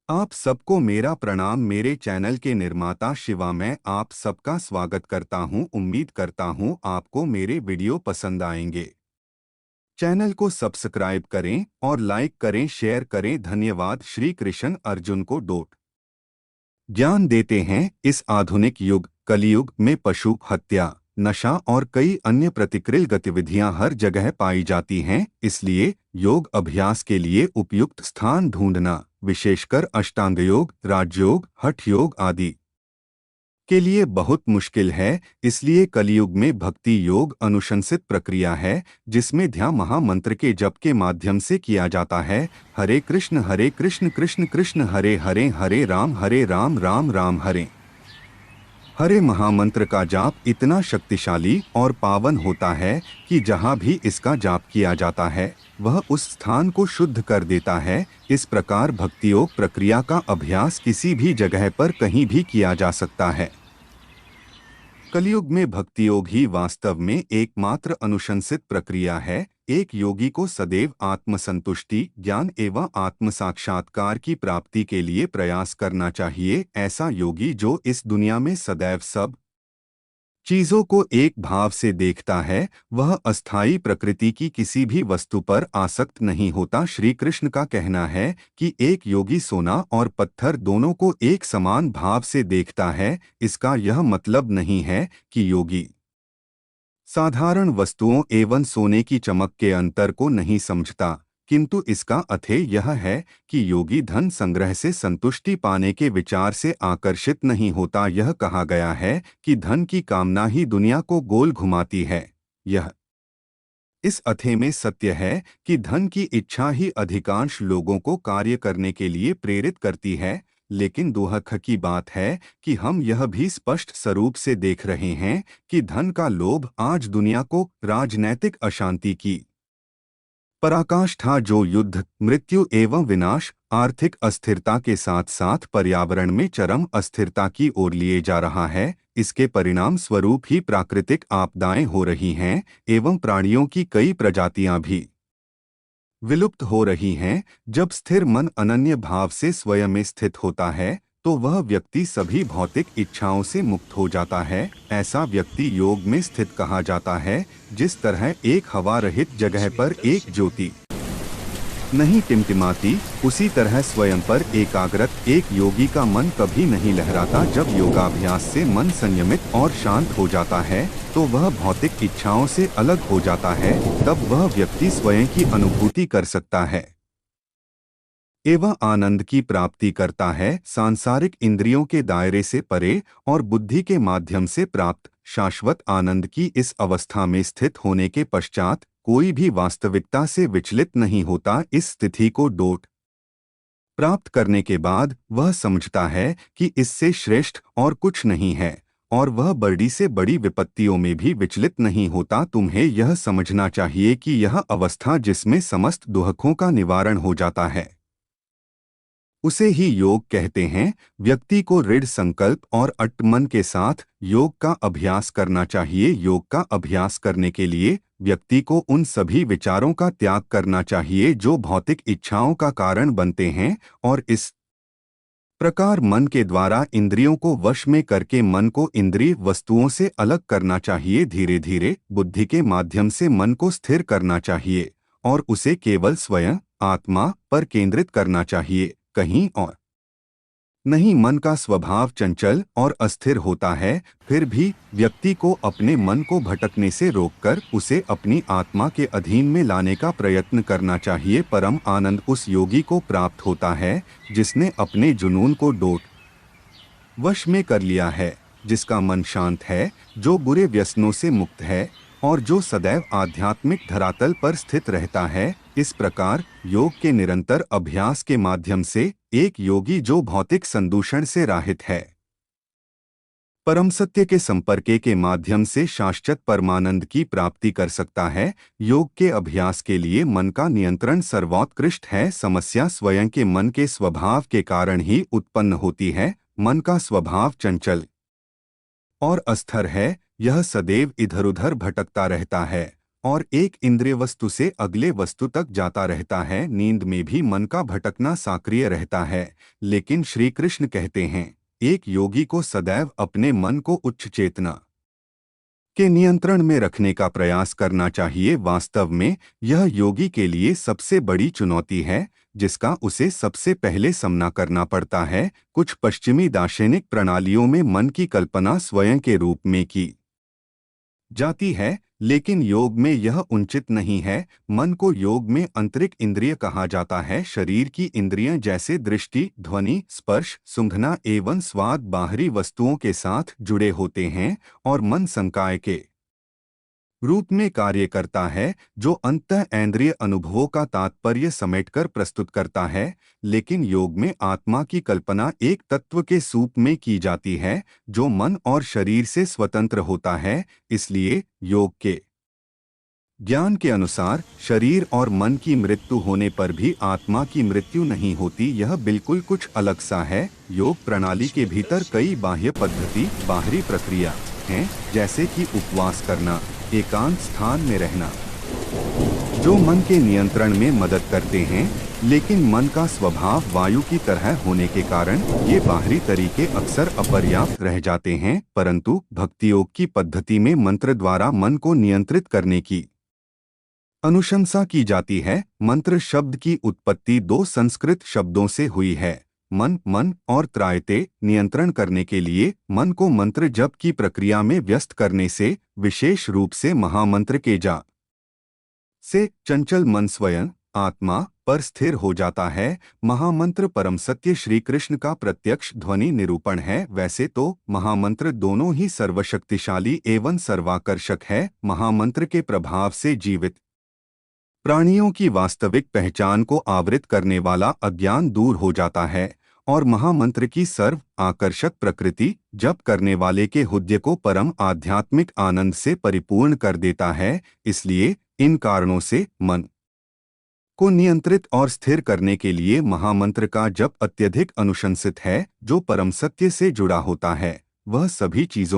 आप सबको मेरा प्रणाम। मेरे चैनल के निर्माता शिवा, मैं आप सबका स्वागत करता हूं। उम्मीद करता हूं आपको मेरे वीडियो पसंद आएंगे। चैनल को सब्सक्राइब करें और लाइक करें, शेयर करें। धन्यवाद। श्री कृष्ण अर्जुन को डोट ज्ञान देते हैं। इस आधुनिक युग कलियुग में पशु हत्या, नशा और कई अन्य प्रतिकृल गतिविधियां हर जगह पाई जाती हैं। इसलिए योग अभ्यास के लिए उपयुक्त स्थान ढूंढना, विशेषकर अष्टांग योग, राजयोग, हठ योग आदि के लिए बहुत मुश्किल है। इसलिए कलियुग में भक्ति योग अनुशंसित प्रक्रिया है, जिसमें ध्यान महामंत्र के जप के माध्यम से किया जाता है। हरे कृष्ण कृष्ण कृष्ण हरे हरे, हरे राम राम राम हरे हरे। महामंत्र का जाप इतना शक्तिशाली और पावन होता है कि जहाँ भी इसका जाप किया जाता है वह उस स्थान को शुद्ध कर देता है। इस प्रकार भक्ति योग प्रक्रिया का अभ्यास किसी भी जगह पर कहीं भी किया जा सकता है। कलियुग में भक्ति योग ही वास्तव में एकमात्र अनुशंसित प्रक्रिया है। एक योगी को सदैव आत्मसंतुष्टि, ज्ञान एवं आत्म साक्षात्कार की प्राप्ति के लिए प्रयास करना चाहिए। ऐसा योगी जो इस दुनिया में सदैव सब चीजों को एक भाव से देखता है, वह अस्थायी प्रकृति की किसी भी वस्तु पर आसक्त नहीं होता। श्री कृष्ण का कहना है कि एक योगी सोना और पत्थर दोनों को एक समान भाव से देखता है। इसका यह मतलब नहीं है कि योगी साधारण वस्तुओं एवं सोने की चमक के अंतर को नहीं समझता, किंतु इसका अथेय यह है कि योगी धन संग्रह से संतुष्टि पाने के विचार से आकर्षित नहीं होता। यह कहा गया है कि धन की कामना ही दुनिया को गोल घुमाती है। यह इस अथेय में सत्य है कि धन की इच्छा ही अधिकांश लोगों को कार्य करने के लिए प्रेरित करती है। लेकिन दुख की बात है कि हम यह भी स्पष्ट स्वरूप से देख रहे हैं कि धन का लोभ आज दुनिया को राजनैतिक अशांति की पराकाष्ठा, जो युद्ध, मृत्यु एवं विनाश, आर्थिक अस्थिरता के साथ साथ पर्यावरण में चरम अस्थिरता की ओर लिए जा रहा है। इसके परिणाम स्वरूप ही प्राकृतिक आपदाएं हो रही हैं एवं प्राणियों की कई प्रजातियां भी विलुप्त हो रही हैं। जब स्थिर मन अनन्य भाव से स्वयं में स्थित होता है तो वह व्यक्ति सभी भौतिक इच्छाओं से मुक्त हो जाता है। ऐसा व्यक्ति योग में स्थित कहा जाता है। जिस तरह एक हवा रहित जगह पर एक ज्योति नहीं टिमटिमाती, उसी तरह स्वयं पर एकाग्रत एक योगी का मन कभी नहीं लहराता। जब योगाभ्यास से मन संयमित और शांत हो जाता है तो वह भौतिक इच्छाओं से अलग हो जाता है। तब वह व्यक्ति स्वयं की अनुभूति कर सकता है एवं आनंद की प्राप्ति करता है। सांसारिक इंद्रियों के दायरे से परे और बुद्धि के माध्यम से प्राप्त शाश्वत आनंद की इस अवस्था में स्थित होने के पश्चात कोई भी वास्तविकता से विचलित नहीं होता। इस स्थिति को डोट प्राप्त करने के बाद वह समझता है कि इससे श्रेष्ठ और कुछ नहीं है और वह बड़ी से बड़ी विपत्तियों में भी विचलित नहीं होता। तुम्हें यह समझना चाहिए कि यह अवस्था जिसमें समस्त दुखों का निवारण हो जाता है उसे ही योग कहते हैं। व्यक्ति को दृढ़ संकल्प और अटूट मन के साथ योग का अभ्यास करना चाहिए। योग का अभ्यास करने के लिए व्यक्ति को उन सभी विचारों का त्याग करना चाहिए जो भौतिक इच्छाओं का कारण बनते हैं और इस प्रकार मन के द्वारा इंद्रियों को वश में करके मन को इंद्रिय वस्तुओं से अलग करना चाहिए। धीरे धीरे बुद्धि के माध्यम से मन को स्थिर करना चाहिए और उसे केवल स्वयं आत्मा पर केंद्रित करना चाहिए, कहीं और नहीं। मन का स्वभाव चंचल और अस्थिर होता है, फिर भी व्यक्ति को अपने मन को भटकने से रोककर उसे अपनी आत्मा के अधीन में लाने का प्रयत्न करना चाहिए। परम आनंद उस योगी को प्राप्त होता है जिसने अपने जुनून को डोट वश में कर लिया है, जिसका मन शांत है, जो बुरे व्यसनों से मुक्त है और जो सदैव आध्यात्मिक धरातल पर स्थित रहता है। इस प्रकार योग के निरंतर अभ्यास के माध्यम से एक योगी जो भौतिक संदूषण से रहित है, परम सत्य के संपर्क के माध्यम से शाश्वत परमानंद की प्राप्ति कर सकता है। योग के अभ्यास के लिए मन का नियंत्रण सर्वोत्कृष्ट है। समस्या स्वयं के मन के स्वभाव के कारण ही उत्पन्न होती है। मन का स्वभाव चंचल और अस्थिर है, यह सदैव इधर उधर भटकता रहता है और एक इंद्रिय वस्तु से अगले वस्तु तक जाता रहता है। नींद में भी मन का भटकना सक्रिय रहता है, लेकिन श्री कृष्ण कहते हैं, एक योगी को सदैव अपने मन को उच्च चेतना के नियंत्रण में रखने का प्रयास करना चाहिए। वास्तव में यह योगी के लिए सबसे बड़ी चुनौती है, जिसका उसे सबसे पहले सामना करना पड़ता है। कुछ पश्चिमी दार्शनिक प्रणालियों में मन की कल्पना स्वयं के रूप में की जाती है, लेकिन योग में यह उचित नहीं है। मन को योग में आंतरिक इंद्रिय कहा जाता है। शरीर की इंद्रियां जैसे दृष्टि, ध्वनि, स्पर्श, सूंघना एवं स्वाद बाहरी वस्तुओं के साथ जुड़े होते हैं और मन संकाय के रूप में कार्य करता है, जो अंतःइंद्रिय अनुभवों का तात्पर्य समेटकर प्रस्तुत करता है। लेकिन योग में आत्मा की कल्पना एक तत्व के रूप में की जाती है, जो मन और शरीर से स्वतंत्र होता है। इसलिए योग के ज्ञान के अनुसार शरीर और मन की मृत्यु होने पर भी आत्मा की मृत्यु नहीं होती। यह बिल्कुल कुछ अलग सा है। योग प्रणाली के भीतर कई बाह्य पद्धति, बाहरी प्रक्रिया हैं, जैसे कि उपवास करना, एकांत स्थान में रहना, जो मन के नियंत्रण में मदद करते हैं। लेकिन मन का स्वभाव वायु की तरह होने के कारण ये बाहरी तरीके अक्सर अपर्याप्त रह जाते हैं। परंतु भक्ति योग की पद्धति में मंत्र द्वारा मन को नियंत्रित करने की अनुशंसा की जाती है। मंत्र शब्द की उत्पत्ति दो संस्कृत शब्दों से हुई है, मन और त्रायते। नियंत्रण करने के लिए मन को मंत्र जप की प्रक्रिया में व्यस्त करने से, विशेष रूप से महामंत्र के जाप से, चंचल मन स्वयं आत्मा पर स्थिर हो जाता है। महामंत्र परम सत्य श्री कृष्ण का प्रत्यक्ष ध्वनि निरूपण है। वैसे तो महामंत्र दोनों ही सर्वशक्तिशाली एवं सर्वाकर्षक है। महामंत्र के प्रभाव से जीवित प्राणियों की वास्तविक पहचान को आवृत करने वाला अज्ञान दूर हो जाता है और महामंत्र की सर्व आकर्षक प्रकृति जप करने वाले के हृदय को परम आध्यात्मिक आनंद से परिपूर्ण कर देता है। इसलिए इन कारणों से मन को नियंत्रित और स्थिर करने के लिए महामंत्र का जप अत्यधिक अनुशंसित है। जो परम सत्य से जुड़ा होता है, वह सभी चीजों